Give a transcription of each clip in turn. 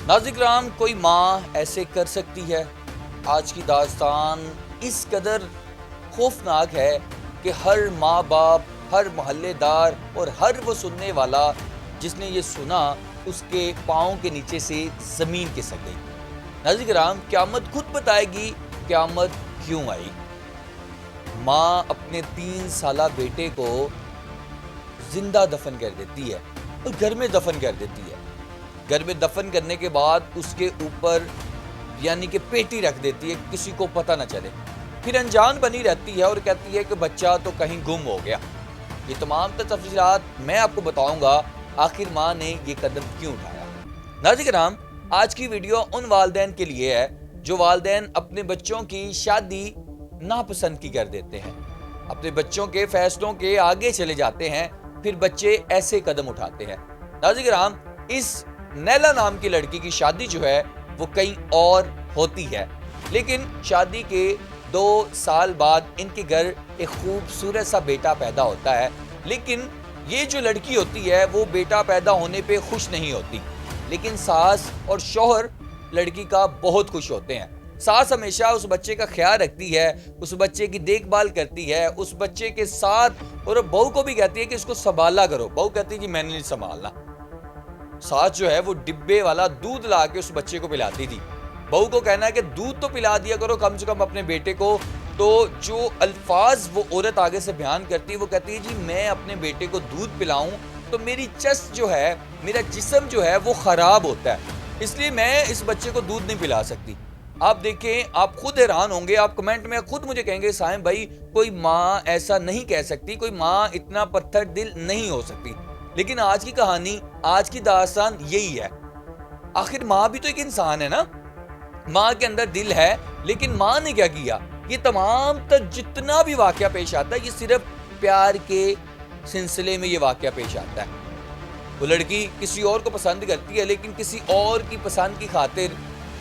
ناظرین کرام، کوئی ماں ایسے کر سکتی ہے؟ آج کی داستان اس قدر خوفناک ہے کہ ہر ماں باپ، ہر محلے دار اور ہر وہ سننے والا جس نے یہ سنا اس کے پاؤں کے نیچے سے زمین کھسک گئی۔ ناظرین کرام، قیامت خود بتائے گی قیامت کیوں آئی۔ ماں اپنے 3 سالہ بیٹے کو زندہ دفن کر دیتی ہے اور گھر میں دفن کر دیتی ہے۔ گھر میں دفن کرنے کے بعد اس کے اوپر یعنی کہ پیٹی رکھ دیتی ہے، کسی کو پتہ نہ چلے۔ پھر انجان بنی رہتی ہے اور کہتی ہے کہ بچہ تو کہیں گم ہو گیا۔ یہ تمام تفصیلات میں آپ کو بتاؤں گا، آخر ماں نے یہ قدم کیوں اٹھایا۔ ناظرین کرام، آج کی ویڈیو ان والدین کے لیے ہے جو والدین اپنے بچوں کی شادی ناپسند کر دیتے ہیں، اپنے بچوں کے فیصلوں کے آگے چلے جاتے ہیں، پھر بچے ایسے قدم اٹھاتے ہیں۔ ناظرین کرام، اس نیلا نام کی لڑکی کی شادی جو ہے وہ کہیں اور ہوتی ہے، لیکن شادی کے 2 سال بعد ان کے گھر ایک خوبصورت سا بیٹا پیدا ہوتا ہے۔ لیکن یہ جو لڑکی ہوتی ہے وہ بیٹا پیدا ہونے پہ خوش نہیں ہوتی، لیکن ساس اور شوہر لڑکی کا بہت خوش ہوتے ہیں۔ ساس ہمیشہ اس بچے کا خیال رکھتی ہے، اس بچے کی دیکھ بھال کرتی ہے، اس بچے کے ساتھ، اور بہو کو بھی کہتی ہے کہ اس کو سنبھالا کرو۔ بہو کہتی ہے کہ میں نے نہیں سنبھالنا۔ ساس جو ہے وہ ڈبے والا دودھ لا کے اس بچے کو پلاتی تھی۔ بہو کو کہنا ہے کہ دودھ تو پلا دیا کرو کم سے کم اپنے بیٹے کو۔ تو جو الفاظ وہ عورت آگے سے بیان کرتی ہے وہ کہتی ہے جی میں اپنے بیٹے کو دودھ پلاؤں تو میری چست جو ہے، میرا جسم جو ہے وہ خراب ہوتا ہے، اس لیے میں اس بچے کو دودھ نہیں پلا سکتی۔ آپ دیکھیں، آپ خود حیران ہوں گے، آپ کمنٹ میں خود مجھے کہیں گے سائم بھائی کوئی ماں ایسا نہیں کہہ سکتی، کوئی ماں اتنا پتھر دل نہیں ہو سکتی۔ لیکن آج کی کہانی، آج کی داستان یہی ہے۔ آخر ماں بھی تو ایک انسان ہے نا، ماں کے اندر دل ہے، لیکن ماں نے کیا کیا؟ یہ تمام جتنا بھی واقعہ پیش آتا ہے یہ صرف پیار کے سلسلے میں یہ واقعہ پیش آتا ہے۔ وہ لڑکی کسی اور کو پسند کرتی ہے، لیکن کسی اور کی پسند کی خاطر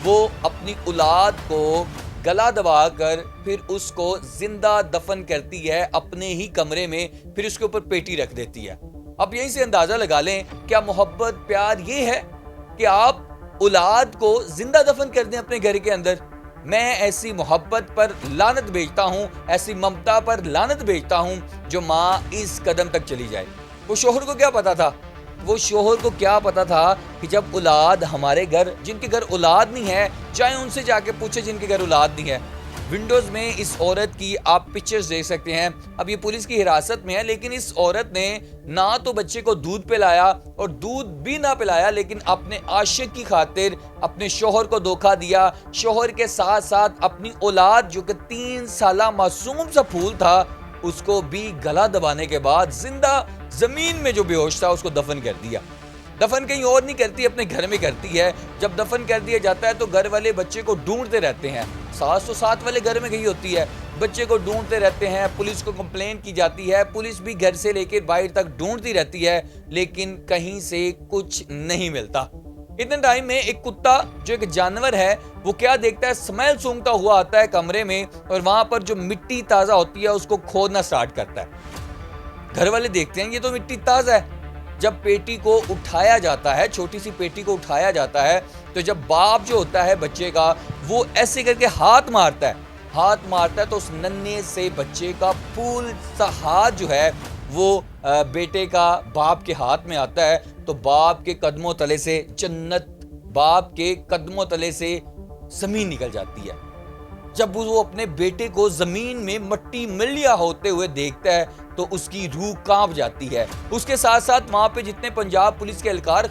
وہ اپنی اولاد کو گلا دبا کر پھر اس کو زندہ دفن کرتی ہے اپنے ہی کمرے میں، پھر اس کے اوپر پیٹی رکھ دیتی ہے۔ اب یہیں سے اندازہ لگا لیں، کیا محبت پیار یہ ہے کہ آپ اولاد کو زندہ دفن کر دیں اپنے گھر کے اندر؟ میں ایسی محبت پر لعنت بھیجتا ہوں، ایسی ممتا پر لعنت بھیجتا ہوں جو ماں اس قدم تک چلی جائے۔ وہ شوہر کو کیا پتا تھا؟ وہ شوہر کو کیا پتا تھا کہ جب اولاد ہمارے گھر، جن کے گھر اولاد نہیں ہے، چاہے ان سے جا کے پوچھے جن کے گھر اولاد نہیں ہے۔ ونڈوز میں اس عورت کی آپ پکچرز دیکھ سکتے ہیں۔ اب یہ پولیس کی حراست میں ہے، لیکن اس عورت نے نہ تو بچے کو دودھ پلایا، اور دودھ بھی نہ پلایا، لیکن اپنے عاشق کی خاطر اپنے شوہر کو دھوکہ دیا۔ شوہر کے ساتھ ساتھ اپنی اولاد جو کہ 3 سالہ معصوم سا پھول تھا اس کو بھی گلا دبانے کے بعد زندہ زمین میں جو بے ہوش تھا اس کو دفن کر دیا۔ دفن کہیں اور نہیں کرتی، اپنے گھر میں کرتی ہے۔ جب دفن کر دیا جاتا ہے تو گھر والے بچے کو ڈھونڈتے رہتے ہیں۔ ساس تو ساتھ والے گھر میں گئی ہوتی ہے، بچے کو ڈھونڈتے رہتے ہیں، پولیس کو کمپلین کی جاتی ہے، پولیس بھی گھر سے لے کے باہر تک ڈھونڈتی رہتی ہے، لیکن کہیں سے کچھ نہیں ملتا۔ اتنے ٹائم میں ایک کتا جو ایک جانور ہے وہ کیا دیکھتا ہے؟ سمیل سونگتا ہوا آتا ہے کمرے میں، اور وہاں پر جو مٹی تازہ ہوتی ہے اس کو کھودنا سٹارٹ کرتا ہے۔ گھر والے دیکھتے ہیں یہ تو مٹی تازہ ہے۔ جب پیٹی کو اٹھایا جاتا ہے، چھوٹی سی پیٹی کو اٹھایا جاتا ہے، تو جب باپ جو ہوتا ہے بچے کا وہ ایسے کر کے ہاتھ مارتا ہے تو اس ننھے سے بچے کا پھول سا ہاتھ جو ہے وہ بیٹے کا باپ کے ہاتھ میں آتا ہے، تو باپ کے قدموں تلے سے جنت، باپ کے قدموں تلے سے زمین نکل جاتی ہے۔ جب وہ اپنے بیٹے کو زمین میں مٹی ملیا ہوتے ہوئے دیکھتا ہے تو اس کی روح کانپ جاتی ہے۔ اس کے ساتھ ساتھ وہاں پہ جتنے پنجاب پولیس کے اہلکار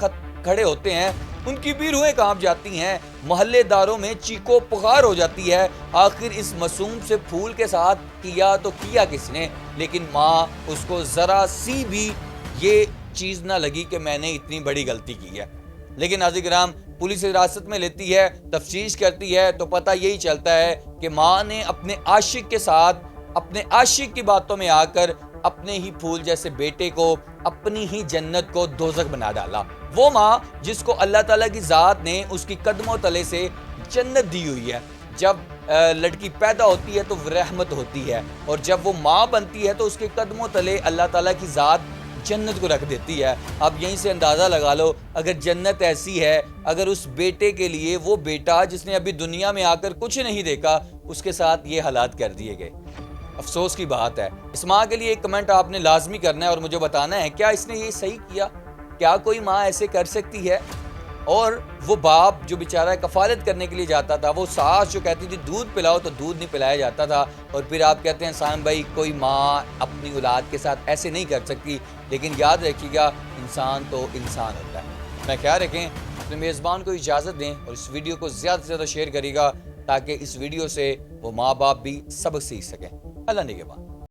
کھڑے ہوتے ہیں ان کی بھی روحیں کانپ جاتی ہیں، محلے داروں میں چیخو پکار ہو جاتی ہے۔ آخر اس معصوم سے پھول کے ساتھ کیا تو کیا کس نے، لیکن ماں اس کو ذرا سی بھی یہ چیز نہ لگی کہ میں نے اتنی بڑی غلطی کی ہے۔ لیکن ناظرین کرام، پولیس حراست میں لیتی ہے، تفتیش کرتی ہے تو پتہ یہی چلتا ہے کہ ماں نے اپنے عاشق کے ساتھ، اپنے عاشق کی باتوں میں آ کر اپنے ہی پھول جیسے بیٹے کو، اپنی ہی جنت کو دوزخ بنا ڈالا۔ وہ ماں جس کو اللہ تعالیٰ کی ذات نے اس کی قدموں تلے سے جنت دی ہوئی ہے۔ جب لڑکی پیدا ہوتی ہے تو رحمت ہوتی ہے، اور جب وہ ماں بنتی ہے تو اس کے قدموں تلے اللہ تعالیٰ کی ذات جنت کو رکھ دیتی ہے. اب یہیں سے اندازہ لگا لو اگر جنت ایسی ہے, اگر اس بیٹے کے لیے وہ بیٹا جس نے ابھی دنیا میں آ کر کچھ نہیں دیکھا اس کے ساتھ یہ حالات کر دیے گئے. افسوس کی بات ہے. اس ماں کے لیے ایک کمنٹ آپ نے لازمی کرنا ہے اور مجھے بتانا ہے کیا اس نے یہ صحیح کیا؟ کیا کوئی ماں ایسے کر سکتی ہے؟ اور وہ باپ جو بیچارہ کفالت کرنے کے لیے جاتا تھا, وہ ساس جو کہتی تھی دودھ پلاؤ تو دودھ نہیں پلایا جاتا تھا, اور پھر آپ کہتے ہیں سائم بھائی کوئی ماں اپنی اولاد کے ساتھ ایسے نہیں کر سکتی. لیکن یاد رکھیے گا انسان تو انسان ہوتا ہے. میں خیال رکھیں, اپنے میزبان کو اجازت دیں اور اس ویڈیو کو زیادہ سے زیادہ شیئر کریے گا تاکہ اس ویڈیو سے وہ ماں باپ بھی سبق سیکھ سکیں. اللہ نگہبان.